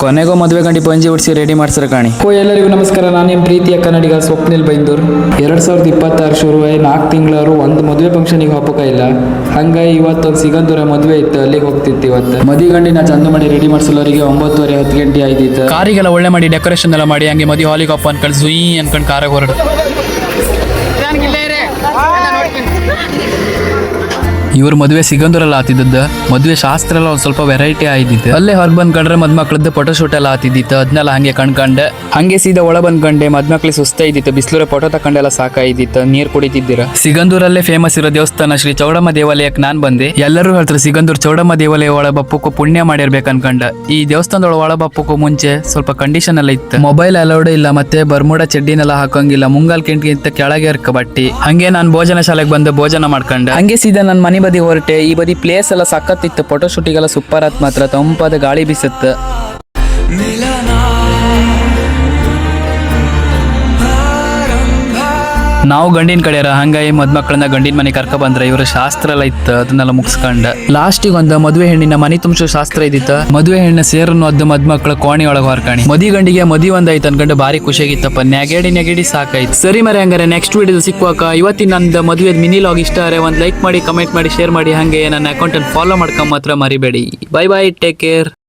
ಕೊನೆಗೂ ಮದುವೆ ಗಂಡಿ ಪಂಜಿ ಉಡ್ಸಿ ರೆಡಿ ಮಾಡ್ಸರ ಕಾಣಿ. ಎಲ್ಲರಿಗೂ ನಮಸ್ಕಾರ. ನಾನು ನಿಮ್ಮ ಪ್ರೀತಿಯ ಕನ್ನಡಿಗ ಸ್ವಪ್ನಿಲ್ ಬೈಂದೂರ್. 2026 ಶುರುವಾಯಿ 4 ತಿಂಗಳವರು ಒಂದು ಮದುವೆ ಫಂಕ್ಷನಿಗೆ ಹೋಗಕ ಇಲ್ಲ. ಹಂಗಾಗಿ ಇವತ್ತೊಂದು ಸಿಗಂದೂರ ಮದುವೆ ಇತ್ತು, ಅಲ್ಲಿಗೆ ಹೋಗ್ತಿತ್ತು. ಇವತ್ತು ಮದುವೆ ಗಂಡಿನ ಚಂದ ಮಾಡಿ ರೆಡಿ ಮಾಡ್ಸೋರಿಗೆ 9:30 10 ಗಂಟೆ ಆಯ್ತಿತ್ತು. ಕಾರಿಗೆಲ್ಲ ಒಳ್ಳೆ ಮಾಡಿ ಡೆಕೋರೇಷನ್ ಎಲ್ಲ ಮಾಡಿ ಹಂಗೆ ಮದುವೆ ಹಾಲಿಗೆ ಅಪ್ಪ ಅನ್ಕೊಂಡು ಜುಯಿ ಅನ್ಕೊಂಡು ಕಾರಾಗ ಹೊರಡು. ಇವ್ರ ಮದುವೆ ಸಿಗಂದೂರಲ್ಲಿ ಆತಿದ್ದದ. ಮದುವೆ ಶಾಸ್ತ್ರ ಎಲ್ಲ ಒಂದ್ ಸ್ವಲ್ಪ ವೆರೈಟಿ ಆಯ್ತಿತ್ತು. ಅಲ್ಲೇ ಹೊರಗೆ ಬಂದ್ ಕಂಡ್ರೆ ಮದ್ಮಕ್ಳದ್ದು ಫೋಟೋ ಶೂಟ್ ಎಲ್ಲ ಆತಿದ್ದಿತ್ತು. ಅದನ್ನೆಲ್ಲ ಹಂಗೆ ಕಣ್ಕಂಡೆ ಹಂಗೆ ಸೀದಾ ಒಳ ಬಂದ್ ಕಂಡೆ. ಮದ್ಮಕ್ಳಿಗೆ ಸುಸ್ತ ಇದ್ದಿತ್ತು, ಬಿಸಿಲೂರ ಫೋಟೋ ತಕೊಂಡೆಲ್ಲ ಸಾಕಾಯ್ತಿತ್ತು. ನೀರ್ ಕುಡಿತಿದ್ದೀರ. ಸಿಗಂದೂರಲ್ಲೇ ಫೇಮಸ್ ಇರೋ ದೇವಸ್ಥಾನ ಶ್ರೀ ಚೌಡಮ್ಮ ದೇವಾಲಯಕ್ಕೆ ನಾನ್ ಬಂದೆ. ಎಲ್ಲರೂ ಹೇಳ್ತಾರೆ ಸಿಗಂದೂರ್ ಚೌಡಮ್ಮ ದೇವಾಲಯ ಒಳ ಬಪ್ಪಕ್ಕೂ ಪುಣ್ಯ ಮಾಡಿರ್ಬೇಕು ಅನ್ಕಂಡ. ಈ ದೇವಸ್ಥಾನದೊಳ ಒಳ ಬಪ್ಪಕ್ಕೂ ಮುಂಚೆ ಸ್ವಲ್ಪ ಕಂಡೀಷನ್ ಎಲ್ಲ ಇತ್ತು. ಮೊಬೈಲ್ ಅಲೌಡ್ ಇಲ್ಲ, ಮತ್ತೆ ಬರ್ಮುಡ ಚಡ್ಡಿನೆಲ್ಲ ಹಾಕಂಗಿಲ್ಲ. ಮುಂಗಾಲ್ ಕಿಂಟ್ಗಿಂತ ಕೆಳಗೆ ಇರ್ಕ ಬಟ್ಟಿ. ಹಂಗೆ ನಾನು ಭೋಜನ ಶಾಲೆಗೆ ಬಂದು ಭೋಜನ ಮಾಡ್ಕೊಂಡೆ. ಹಂಗೆ ಸೀದಾ ನನ್ನ ಮನೆ ಬದಿ ಹೊರಟೆ. ಈ ಬದಿ ಪ್ಲೇಸ್ ಎಲ್ಲ ಸಖತ್ತಿತ್ತು. ಫೋಟೋ ಶೂಟಿಗೆಲ್ಲ ಸೂಪರ್ ಆತ್. ಮಾತ್ರ ತಂಪಾದ ಗಾಳಿ ಬೀಸುತ್ತೆ. ನಾವು ಗಂಡಿನ ಕಡೆಯರ ಹಂಗಾಗಿ ಮದ್ಮಕ್ಳನ್ನ ಗಂಡಿನ ಮನೆ ಕರ್ಕ ಬಂದ್ರೆ ಇವ್ರ ಶಾಸ್ತ್ರ ಎಲ್ಲ ಇತ್ತು. ಅದನ್ನೆಲ್ಲ ಮುಗಿಸ್ಕೊಂಡ ಲಾಸ್ಟಿಗೆ ಒಂದು ಮದುವೆ ಹೆಣ್ಣಿನ ಮನೆ ತುಂಬಿಸೋ ಶಾಸ್ತ್ರ ಇದ್ದಿತ್ತ. ಮದುವೆ ಹೆಣ್ಣ ಸೇರನ್ನು ಅದ್ದು ಮದ್ಮಕ್ಳ ಕೋಣಿ ಒಳಗೆ ಹೊರ್ಕಾಣಿ. ಮದಿ ಗಂಡಿಗೆ ಮದಿ ಒಂದಾಯ್ತು ಅನ್ಕೊಂಡು ಭಾರಿ ಖುಷಿಯಾಗಿತ್ತಪ್ಪ. ನೆಗಡಿ ಸಾಕಾಯ್ತು. ಸರಿ ಮರೆ, ಹಂಗಾರೆ ನೆಕ್ಸ್ಟ್ ವಿಡಿಯೋ ಸಿಕ್ಕುವಾಗ ಇವತ್ತಿನ ನಂದು ಮದುವೆ ಮಿನಿ ಲಾಗ್ ಇಷ್ಟ ಆದರೆ ಒಂದು ಲೈಕ್ ಮಾಡಿ, ಕಮೆಂಟ್ ಮಾಡಿ, ಶೇರ್ ಮಾಡಿ. ಹಂಗೆ ನನ್ನ ಅಕೌಂಟ್ ಫಾಲೋ ಮಾಡ್ಕೊಂಡ್ ಮಾತ್ರ ಮರಿಬೇಡಿ. Bye bye, take care.